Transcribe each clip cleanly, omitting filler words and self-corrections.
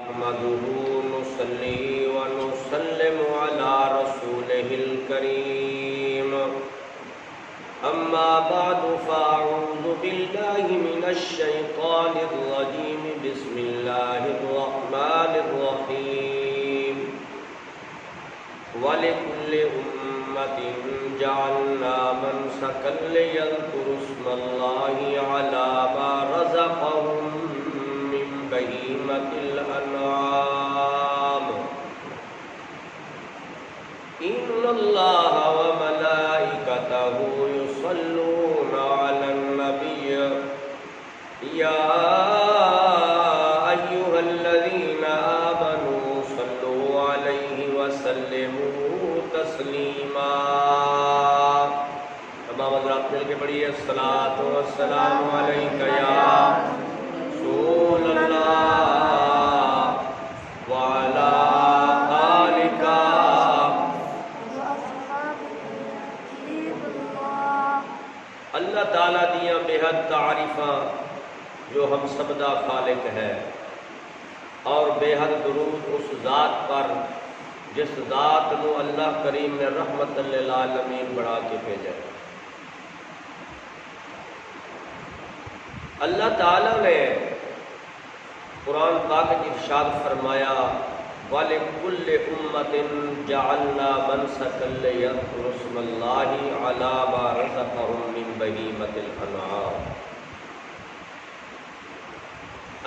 نحمده نصلي ونسلم على رسوله الكريم أما بعد فأعوذ بالله من الشيطان الرجيم بسم الله الرحمن الرحيم ولكل أمة جعلنا منسكا ليذكروا اسم الله على ما رزقهم من بهيمة الأنعام إن الله وملائكته يصلون على النبي يا أيها الذين آمنوا صلوا عليه وسلموا تسليما تمام حضرات مل کے پڑھیے الصلاۃ والسلام علیک یا رسول اللہ وعلی آلک اللہ تعالیٰ دیاں بے حد تعریفاں جو ہم سب دا خالق ہے اور بے حد درود اس ذات پر جس ذات نو اللہ کریم نے رحمت للعالمین بڑھا کے بھیجا ہے۔ اللہ تعالیٰ نے قرآن پاک میں ارشاد فرمایا وَلِكُلِّ أُمَّةٍ جَعَلْنَا مَنسَكًا لِيَذْكُرُوا اسْمَ اللَّهِ عَلَى مَا رَزَقَهُم مِّن بَهِيمَةِ الْأَنْعَامِ۔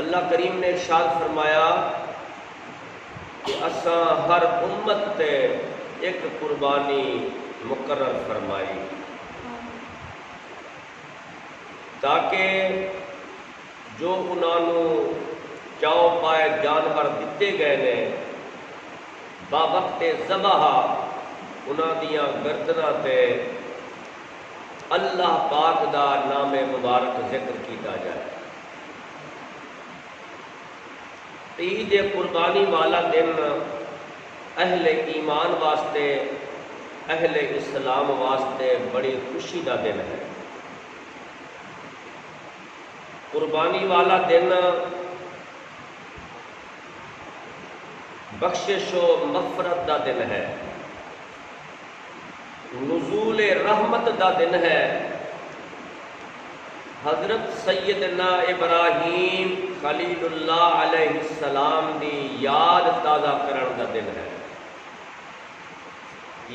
اللہ کریم نے ارشاد فرمایا کہ اساں ہر امت تے ایک قربانی مقرر فرمائی تاکہ جو انہوں چاؤ پائے جانور دیتے گئے نے با وقت ذبح انہاں دیاں گردناں تے اللہ پاک دا نام مبارک ذکر کیتا جائے۔ عید قربانی والا دن اہل ایمان واسطے اہل اسلام واسطے بڑی خوشی دا دن ہے۔ قربانی والا دن بخشش و مغفرت دا دن ہے، نزول رحمت دا دن ہے، حضرت سیدنا ابراہیم خلیل اللہ علیہ السلام دی یاد تازہ کرن دا دن ہے،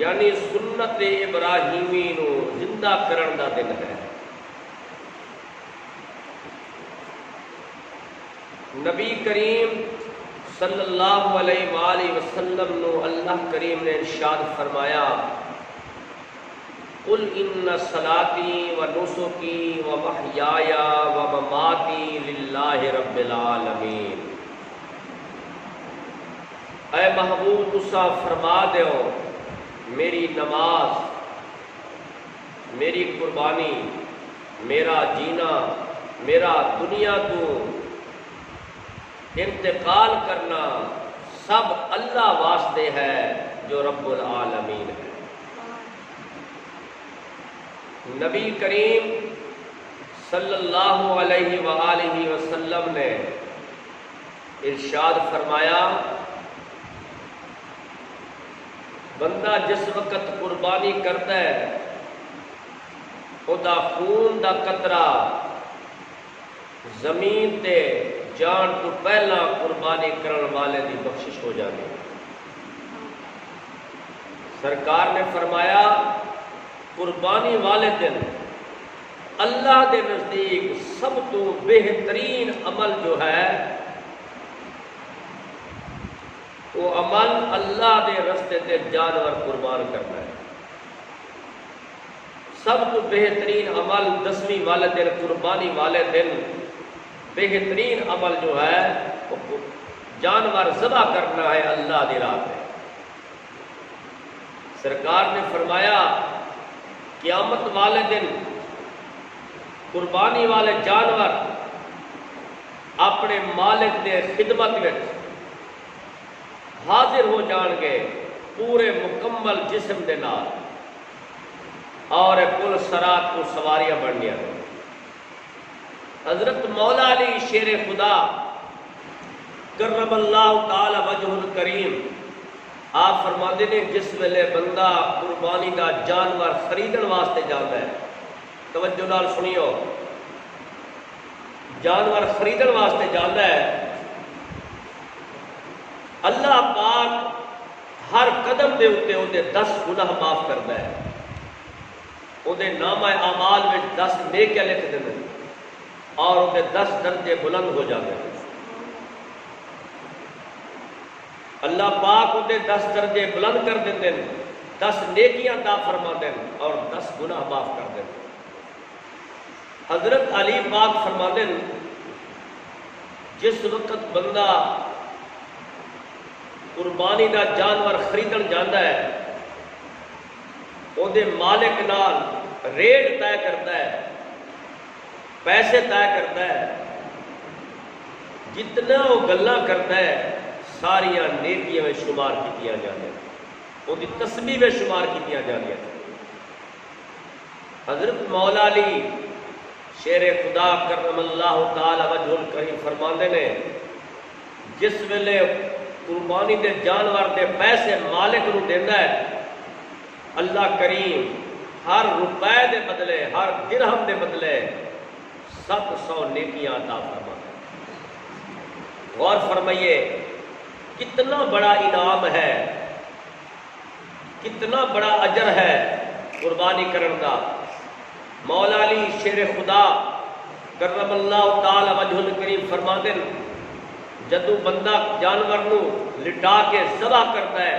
یعنی سنت ابراہیمی نو زندہ کرن دا دن ہے۔ نبی کریم صلی اللہ علیہ وآلہ وسلم نو اللہ کریم نے ارشاد فرمایا قل ان صلاتی و نسکی و محیای و مماتی للہ رب العالمین۔ اے محبوب تساں فرما دیو میری نماز، میری قربانی، میرا جینا، میرا دنیا تو انتقال کرنا سب اللہ واسطے ہے جو رب العالمین ہے۔ نبی کریم صلی اللہ علیہ وآلہ وسلم نے ارشاد فرمایا بندہ جس وقت قربانی کرتا ہے او دا خون دا قطرہ زمین تے جان تو پہلا قربانی کرن والے دی بخشش ہو جاتی۔ سرکار نے فرمایا قربانی والے دن اللہ دے نزدیک سب تو بہترین عمل جو ہے وہ عمل اللہ دے رستے تے جانور قربان کرنا ہے۔ سب تو بہترین عمل 10ویں والے دن قربانی والے دن بہترین عمل جو ہے وہ جانور ذبح کرنا ہے اللہ دی راہ میں۔ سرکار نے فرمایا قیامت والے دن قربانی والے جانور اپنے مالک دے خدمت میں حاضر ہو جان گے پورے مکمل جسم دے نال اور کل سرات کو سواریاں بن گیا۔ حضرت مولا علی شیر خدا کرم اللہ تعالی وجہ الکریم، آپ فرماتے ہیں جس ویلے بندہ قربانی دا جانور خریدن واسطے جاتا ہے، توجہ نال سنیو، جانور خریدن واسطے جاتا ہے، اللہ پاک ہر قدم دے اوتے اودے 10 گناہ معاف کرتا ہے، اودے نامہ اعمال میں 10 نیکیاں لکھ دیندے اور اودے 10 درجے بلند ہو جاتے ہیں۔ اللہ پاک اودے 10 درجے بلند کر دیندے ہیں، 10 نیکیاں عطا فرماتے ہیں اور 10 گناہ معاف کر دیندے ہیں۔ حضرت علی پاک فرماتے ہیں جس وقت بندہ قربانی دا جانور خریدن جاتا ہے، وہ مالک نال ریٹ طے کرتا ہے، پیسے طے کرتا ہے، جتنا وہ گلاں کرتا ہے ساریاں نیکیاں میں شمار کیتیاں جاندیاں، وہ تسبیح میں شمار کیتیاں جاندیاں۔ حضرت مولا علی شیر خدا کرم اللہ تعالی وجہ الکریم فرماندے نے جس ویلے قربانی دے جانور دے پیسے مالک نو دیندا ہے، اللہ کریم ہر روپے دے بدلے، ہر درہم دے بدلے 700 نیکیاں عطا فرماتا ہے۔ غور فرمائیے کتنا بڑا انعام ہے، کتنا بڑا اجر ہے قربانی کرن دا۔ مولا علی شیر خدا کرم اللہ تعالی وجہ الکریم فرماتے ہیں جدو بندہ جانور نو لٹا کے ذبح کرتا ہے،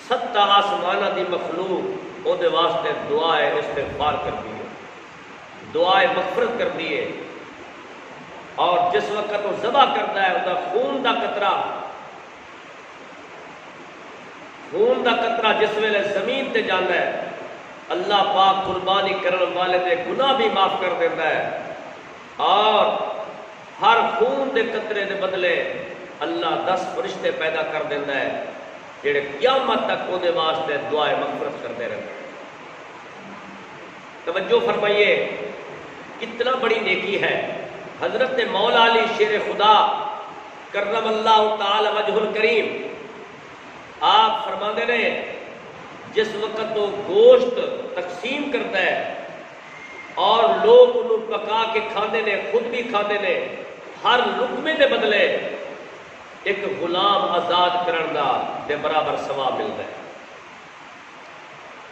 7 آسمانہ دی مخلوق او دے واسطے دعائے استغفار کرتی ہے، دعائے مغفرت کرتی ہے، اور جس وقت وہ ذبح کرتا ہے اس خون دا قطرہ جس ویلے زمین تے جانا ہے، اللہ پاک قربانی کرن والے دے گناہ بھی معاف کر دیتا ہے، اور ہر خون دے قطرے دے بدلے اللہ 10 فرشتے پیدا کر دیتا ہے جڑے قیامت تک وہ دے واسطے دعائے مغفرت کرتے رہتے ہیں۔ توجہ فرمائیے کتنا بڑی نیکی ہے۔ حضرت مولا علی شیر خدا کرم اللہ تعالی وجہ الکریم آپ فرماندے نے جس وقت وہ گوشت تقسیم کرتا ہے اور لوگ انہوں پکا کے کھاندے نے، خود بھی کھاندے نے، ہر لقمے دے بدلے ایک غلام آزاد کرن دا دے برابر ثواب ملتا ہے۔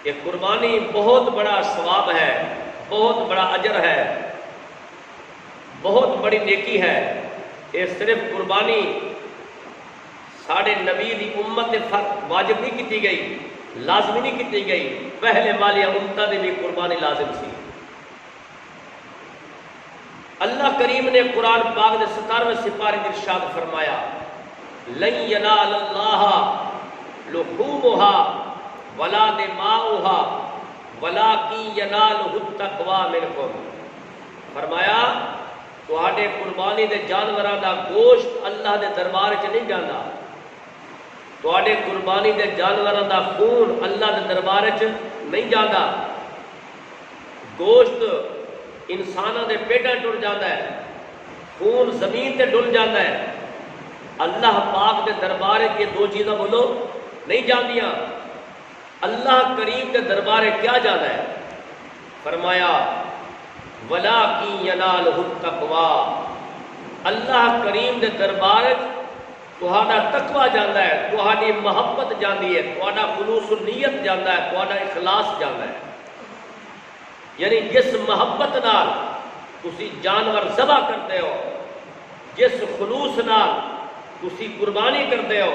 یہ قربانی بہت بڑا ثواب ہے، بہت بڑا اجر ہے، بہت بڑی نیکی ہے۔ یہ صرف قربانی ساڑھے نبی دی امت دے واجب نہیں کی گئی، لازمی نہیں کی گئی، پہلے والی امتاں دی بھی قربانی لازم سی۔ اللہ کریم نے قرآن پاک دے 17ویں سپارے میں ارشاد فرمایا لن ینال اللہ لحومها ولا دماؤها ولکن ینالہ التقوی منکم، فرمایا تہاڈے قربانی دے جانوراں دا گوشت اللہ دے دربار وچ نہیں جاندا، تہاڈے قربانی دے جانوراں دا خون اللہ دے دربار وچ نہیں جاندا۔ گوشت انساناں دے پیٹاں ٹر جاتا ہے، خون زمین تے ڈل جاتا ہے، اللہ پاک دے دربار کے 2 چیزاں بولو نہیں جاندیاں۔ اللہ کریم دے دربار کیا جانا ہے؟ فرمایا وَلَٰكِن يَنَالُهُ التَّقْوَىٰ، اللہ کریم دے دربار تہاڈا تقوی جاندا ہے، تہاڈی محبت جاندی ہے، تہاڈا خلوص النیت جاندا ہے، تہاڈا اخلاص جاندا ہے۔ یعنی جس محبت نال تسی جانور ذبح کرتے ہو، جس خلوص نال تسی قربانی کرتے ہو،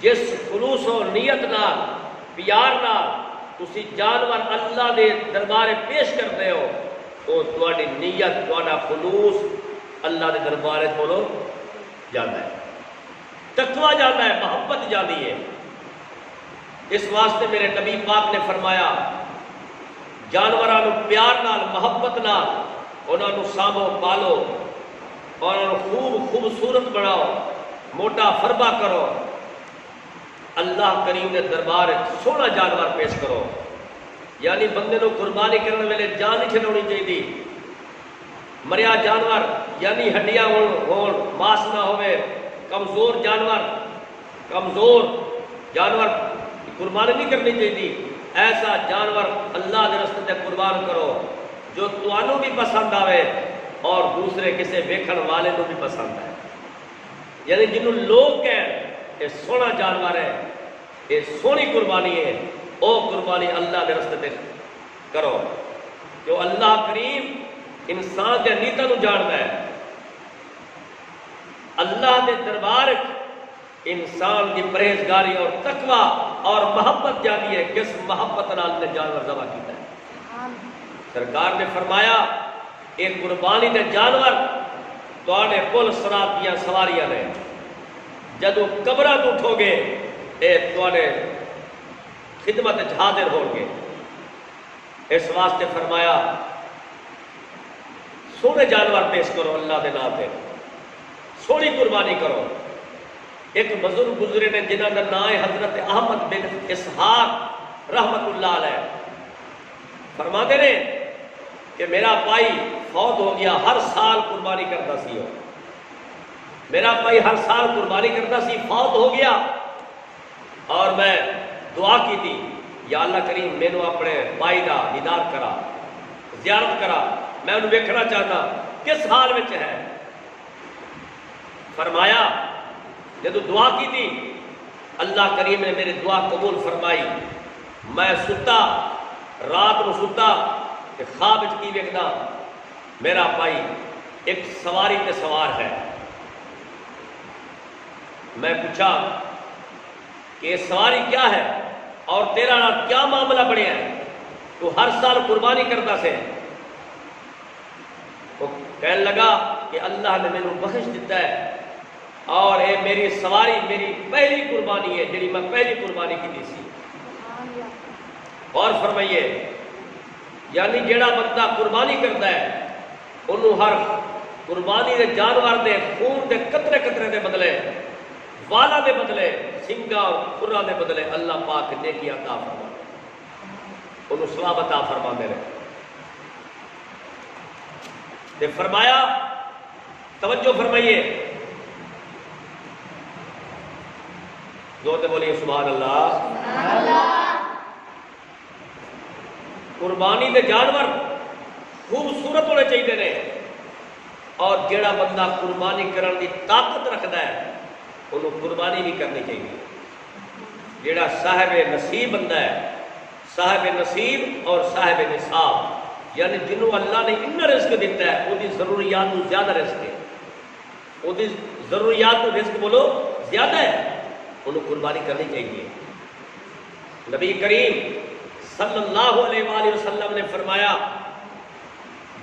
جس خلوص و نیت نال پیار نال تسی جانور اللہ دے دربار پیش کرتے ہو، وہ تہاڈی نیت، تہاڈا خلوص اللہ دے دربار بولو جاتا ہے، تقوی جاتا ہے، محبت جاتی ہے۔ اس واسطے میرے نبی پاک نے فرمایا جانوراں پیار نال، محبت نال انہاں نوں سانبھو پالو اور انہاں خوب خوبصورت بناؤ، موٹا فربا کرو، اللہ کریم دے دربار سونا جانور پیش کرو۔ یعنی بندے نو قربانی کرنے ویلے جان نہیں چھڈانی چاہیے، مریا جانور یعنی ہڈیاں ہون، ماس نہ ہوئے، کمزور جانور قربانی نہیں کرنی چاہیے. ایسا جانور اللہ کے رستے تے قربان کرو جو تانوں بھی پسند آوے اور دوسرے کسی ویکھن والے کو بھی پسند آئے. یعنی جنہوں لوگ کہیں یہ سونا جانور ہے، یہ سونی قربانی ہے، وہ قربانی اللہ کے رستے تے کرو. جو اللہ کریم انسان کے نیتاں نو جانتا ہے. اللہ کے دربار انسان کی پرہیزگاری اور تقوی اور محبت جانی ہے کس محبت نال نے جانور ذبح کیتا ہے. سرکار نے فرمایا یہ قربانی دے جانور تواڈے پل صراط دیا سواریاں نے، جدو قبراں تو اٹھو گے اے تواڈے خدمت حاضر ہو گے. اس واسطے فرمایا سونے جانور پیش کرو اللہ دے نام تے، سونی قربانی کرو. ایک بزرگ گزرے نے جنہاں دا نام ہے حضرت احمد بن اسحاق رحمت اللہ علیہ، فرماتے نے کہ میرا بھائی فوت ہو گیا، ہر سال قربانی کرتا سی. میرا بھائی ہر سال قربانی کرتا سی، فوت ہو گیا اور میں دعا کی تھی یا اللہ کریم مینو اپنے بھائی دا دیدار کرا، زیارت کرا، میں انہوں ویکھنا چاہتا کس حال میں ہے. فرمایا جب دعا کی تھی اللہ کریم نے میری دعا قبول فرمائی. میں ستا رات کو ستا کہ خواب کی ویکھدا میرا بھائی ایک سواری تے سوار ہے. میں پوچھا کہ یہ سواری کیا ہے اور تیرا کیا معاملہ بنیا ہے، تو ہر سال قربانی کرتا سے. وہ کہنے لگا کہ اللہ نے میرے بخش دیتا ہے اور یہ میری سواری میری پہلی قربانی ہے جی میں پہلی قربانی کی سی. اور فرمائیے یعنی جیڑا بندہ قربانی کرتا ہے انہوں ہر قربانی دے جانور دے خون دے قطرے قطرے دے بدلے، والا دے بدلے، سنگا خرا دے بدلے اللہ پاک نیکی عطا فرما، انہوں ثواب عطا فرما دے رہے. تے فرمایا توجہ فرمائیے، زور سے بولیے سبحان اللہ. قربانی دے جانور خوبصورت ہونے چاہیے نے، اور جیڑا بندہ قربانی کرنے کی طاقت رکھتا ہے انہوں قربانی بھی کرنی چاہیے. جیڑا صاحب نصیب بندہ ہے، صاحب نصیب اور صاحب نصاب، یعنی جنہوں اللہ نے اتنا رزق دیتا ہے وہ دی ضروریات تو زیادہ رزق ہے، وہ دی ضروریات تو رزق بولو زیادہ ہے، انہوں قربانی کرنی چاہیے. نبی کریم صلی اللہ علیہ وآلہ وسلم نے فرمایا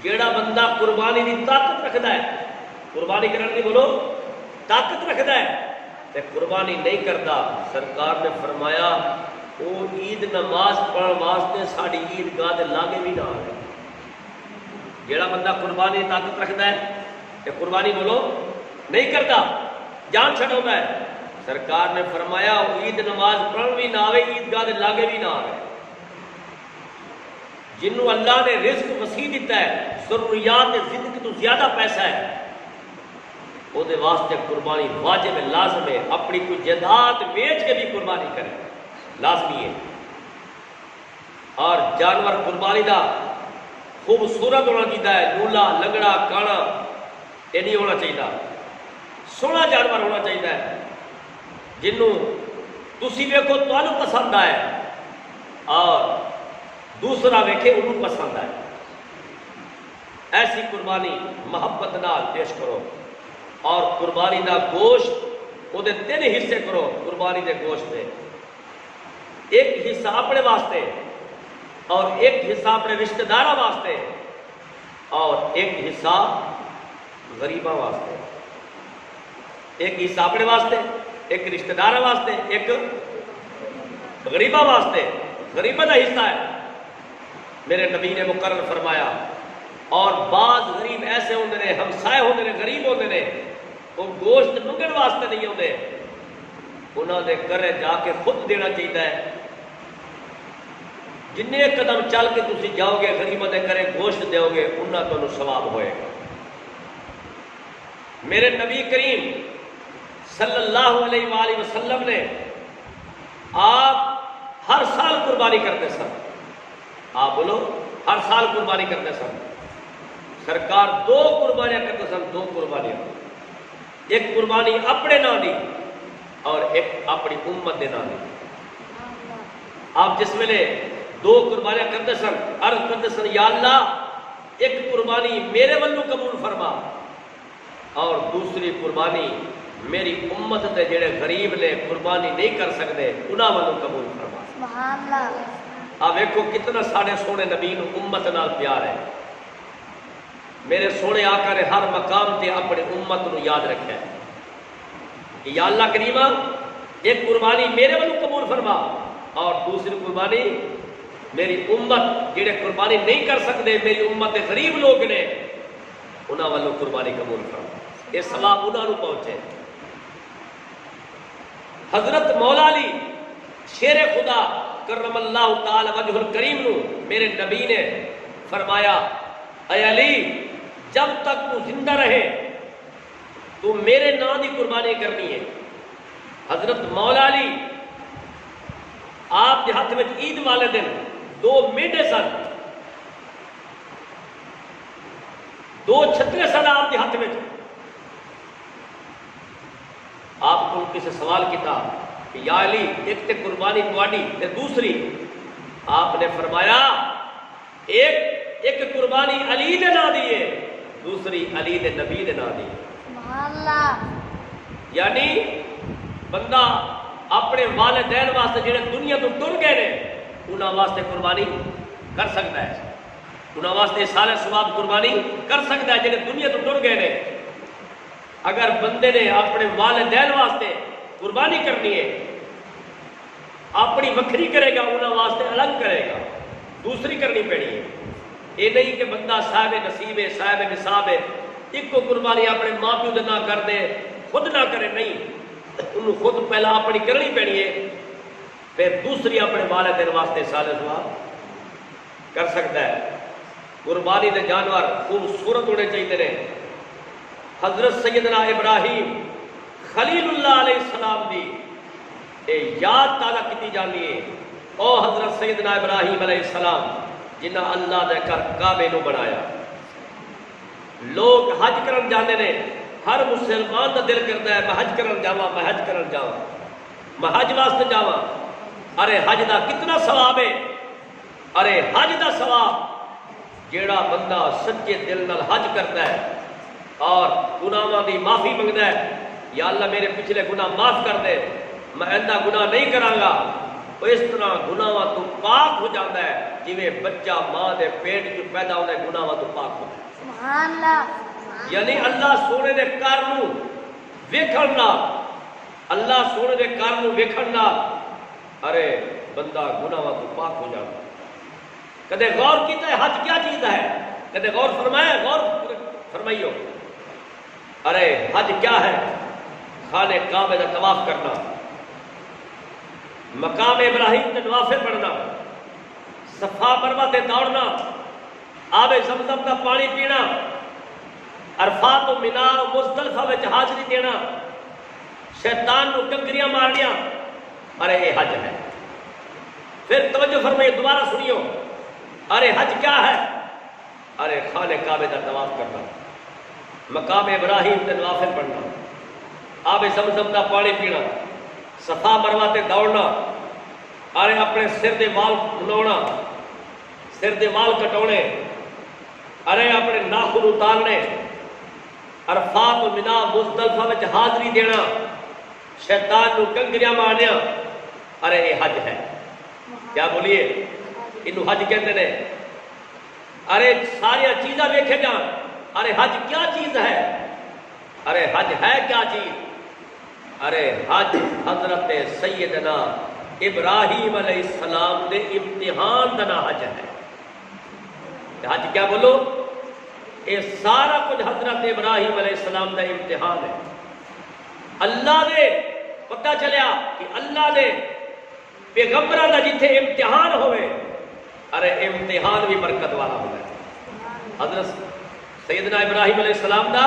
جیڑا بندہ قربانی دی طاقت رکھتا ہے، قربانی کرنے کی بولو طاقت رکھتا ہے تے قربانی نہیں کرتا، سرکار نے فرمایا وہ عید نماز پڑھنے واسطے ساری عید گاہ دے لاگے بھی نہ آئے. جیڑا بندہ قربانی دی طاقت رکھتا ہے تے قربانی بولو نہیں کرتا، جان چھڑوتا ہے، سرکار نے فرمایا وہ عید نماز پڑھن بھی نہ آئے، عید گاہ دے لاگے بھی نہ آئے. جنہوں اللہ نے رزق وسیع دیتا ہے، ضروریات زندگی تو زیادہ پیسہ ہے، وہ دے واسطے قربانی واجب ہے، لازم ہے. اپنی کوئی جائیداد بیچ کے بھی قربانی کرے، لازمی ہے. اور جانور قربانی دا خوبصورت ہونا چاہیے ہے، لولا لنگڑا کانا یہ نہیں ہونا چاہیے، سونا جانور ہونا چاہیے ہے جنہوں تسی ویکھو تانوں پسند آئے اور دوسرا ویکھے انہوں پسند آئے. ایسی قربانی محبت نال پیش کرو. اور قربانی دا گوشت وہ 3 حصے کرو. قربانی دے گوشت دے ایک حصہ اپنے واسطے اور ایک حصہ اپنے رشتہ داراں واسطے اور ایک حصہ غریباں واسطے. ایک حصہ اپنے واسطے، ایک رشتہ داراں واسطے، ایک غریباں واسطے. غریباں دا حصہ ہے میرے نبی نے مقرر فرمایا. اور بعض غریب ایسے ہوندے نے، ہمسائے ہوندے نے، غریب ہوندے نے، وہ گوشت منگن واسطے نہیں ہوندے، انہاں دے گھرے جا کے خود دینا چاہیے ہے. جن قدم چل کے تسی جاؤ گے غریباں دے گھرے گوشت دیو گے انہاں تانوں ثواب ہوئے گا. میرے نبی کریم صلی اللہ علیہ وآلہ وسلم نے آپ ہر سال قربانی کرتے سن. آپ بولو ہر سال قربانی کرتے سن. سرکار 2 قربانیاں کرتے سن. 2 قربانیاں, ایک قربانی اپنے نام دی اور ایک اپنی امت دے نام دی. آپ جس ویلے 2 قربانیاں کرتے سن, عرض کرتے سن یا اللہ ایک قربانی میرے ولوں قبول فرما اور دوسری قربانی میری امت دے جڑے غریب نے قربانی نہیں کر سکتے انہاں ولوں قبول فرما. سبحان اللہ. آپ دیکھو کتنا سارے سونے نبی نو امت نال پیار ہے. میرے سونے آقا نے ہر مقام تے اپنی امت نو یاد رکھا ہے کہ یا اللہ کریمہ ایک قربانی میرے ولوں قبول فرما اور دوسری قربانی میری امت جڑے قربانی نہیں کر سکتے, میری امت کے غریب لوگ نے انہاں والوں قربانی قبول فرما. یہ ثواب انہاں نو پہنچے. حضرت مولا علی شیر خدا کرم اللہ تعالی وجہ الکریم نو میرے نبی نے فرمایا اے علی جب تک تو زندہ رہے تو میرے نام کی قربانی کرنی ہے. حضرت مولا علی آپ کے ہاتھ میں عید والے دن 2 میڈے سن, 2 چھترے سن آپ کے ہاتھ میں. آپ کو کسی سوال کیتا کہ یا علی ایک تے قربانی تواڈی تے دوسری, آپ نے فرمایا ایک قربانی علی دے نام دی ہے, دوسری علی دے نبی دے نام دی. سبحان اللہ. یعنی بندہ اپنے والدین واسطے جڑے دنیا تو ٹر گئے نے انہاں واسطے قربانی کر سکتا ہے, انہاں واسطے سارے ثواب قربانی کر سکتا ہے جڑے دنیا تو ٹر گئے نے. اگر بندے نے اپنے والدین واسطے قربانی کرنی ہے اپنی وکھری کرے گا, انہاں واسطے الگ کرے گا, دوسری کرنی پڑی ہے. یہ نہیں کہ بندہ صاحب نصیب ہے صاحب نصاب ہے ایک کو قربانی اپنے ماں پیو دے نہ کر دے خود نہ کرے, نہیں, انہوں خود پہلا اپنی کرنی پڑی ہے پھر دوسری اپنے والدین واسطے سارے ثواب کر سکتا ہے. قربانی دے جانور خوبصورت ہونے چاہیے نے. حضرت سیدنا ابراہیم خلیل اللہ علیہ السلام دی اے یاد تازہ کی جانی ہے. او حضرت سیدنا ابراہیم علیہ السلام جنہ اللہ دے گھر کعبے نو بنایا. لوگ حج کرن جاندے نے, ہر مسلمان دا دل کرتا ہے میں حج کرن جاواں, میں حج کرن جاواں, میں حج واسطے جاواں. ارے حج دا کتنا ثواب ہے. ارے حج دا ثواب جیڑا بندہ سچے دل نال حج کرتا ہے اور گناہاں دی معافی منگدا ہے, یا اللہ میرے پچھلے گناہ معاف کر دے, میں آئندہ گناہ نہیں کراں گا, وہ اس طرح گناہاں تو پاک ہو جاتا ہے جویں بچہ ماں دے پیٹ وچ پیدا ہوتا ہے گناہاں تو پاک ہوتا ہے. سبحان اللہ. یعنی اللہ سونے دے کار نو ویکھن نال, اللہ سونے دے کار نو ویکھن نال ارے بندہ گناہاں تو پاک ہو جاتا ہے. کدے غور کیتا ہے حج کیا چیز ہے؟ کدے غور فرمایا؟ غور فرمائیو. ارے حج کیا ہے؟ خانے کعبے کا طواف کرنا, مقام ابراہیم تے نوافل پڑھنا, صفا مروہ تے دوڑنا, آب زمزم کا پانی پینا, عرفات و مینا و مزدلفہ وچ حاضری دینا, شیطان نو کنکریاں مارنیاں. ارے یہ حج ہے. پھر توجہ فرمائیے, دوبارہ سنیو. ارے حج کیا ہے؟ ارے خانے کعبے کا طواف کرنا, مقام ابراہیم تے نوافل پڑھنا, آب زمزم کا پانی پینا, صفا مروہ تے دوڑنا, ارے اپنے سر دے وال منونا, سر دے وال کٹونے, ارے اپنے ناخن اتارنے, عرفات و مینا مزدلفہ وچ حاضری دینا, شیطان نو کنکریاں مارنیا. ارے یہ حج ہے. کیا بولیے انہوں حج کہتے ہیں. ارے ساری چیزاں ویکھے جان. ارے حج کیا چیز ہے؟ ارے حج ہے کیا چیز؟ ارے حج حضرت سیدنا ابراہیم علیہ السلام دے امتحان دنا حج ہے. حج کیا بولو؟ یہ سارا کچھ حضرت ابراہیم علیہ السلام دا امتحان ہے. اللہ دے پتہ چلیا کہ اللہ دے پیغمبراں دا جتھے امتحان ہوئے, ارے امتحان بھی برکت والا ہوتا ہے. حضرت سیدنا ابراہیم علیہ السلام دا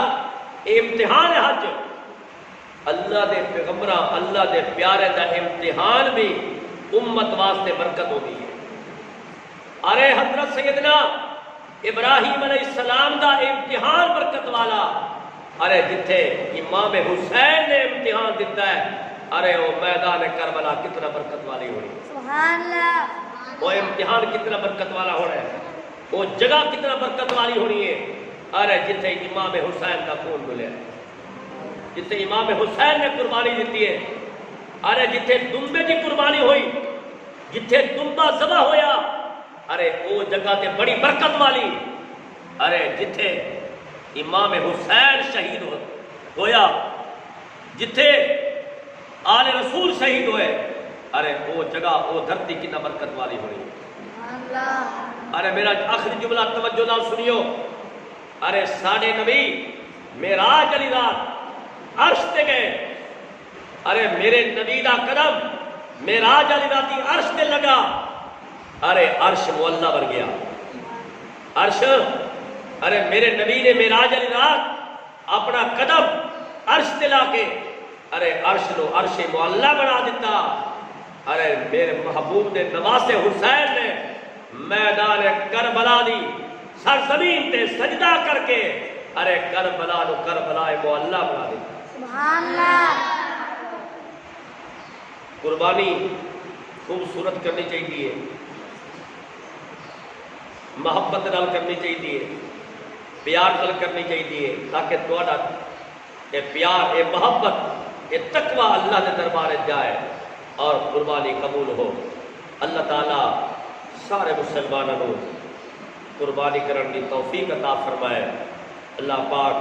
امتحان ہے حج. اللہ دے پیغمبراں اللہ دے پیارے دا امتحان بھی امت واسطے برکت ہوتی ہے۔ ارے حضرت سیدنا ابراہیم علیہ السلام دا امتحان برکت والا، ارے جتھے امام حسین نے امتحان دیتا ہے، ارے وہ میدان کربلا کتنا برکت والی ہونی ہے، سبحان اللہ، وہ امتحان کتنا برکت والا ہونا ہے، وہ جگہ کتنا برکت والی ہونی ہے، ارے جتھے امام حسین کا خون ملے، جتھے امام حسین نے قربانی دیتی ہے، ارے جتھے دمبے کی قربانی ہوئی، جتھے دمبا ذبح ہویا، ارے وہ جگہ تے بڑی برکت والی، ارے جتھے امام حسین شہید ہویا، جتھے آل رسول شہید ہوئے، ارے وہ جگہ وہ دھرتی کتنا برکت والی ہوئی۔ سبحان اللہ، ارے میرا آخری جملہ توجہ نال سنیو، ارے ساڈے نبی معراج والی رات عرش تے گئے، ارے میرے نبی دا قدم معراج والی راتی عرش تے لگا، ارے عرش معلّہ بن گیا، عرش، ارے میرے نبی نے معراج والی رات اپنا قدم عرش تے لا کے ارے عرش نو عرش معلّہ بنا دیتا، ارے میرے محبوب نے نواز حسین نے میدان کربلا دی سرزمین تے سجدہ کر کے ارے کربلا نو کربلا معلّہ بنا دیتا۔ سبحان اللہ، قربانی خوبصورت کرنی چاہیے، محبت نال کرنی چاہیے، پیار نال کرنی چاہیے، تاکہ تہاڈا یہ پیار، یہ محبت، یہ تقوی اللہ کے دربار جائے اور قربانی قبول ہو۔ اللہ تعالیٰ سارے مسلمانوں کو قربانی کرنے کی توفیق عطا فرمائے، اللہ پاک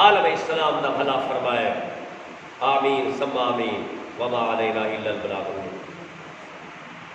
عالم اسلام دا بھلا فرمائے، آمین ثم آمین، وما علینا الا البلاغ۔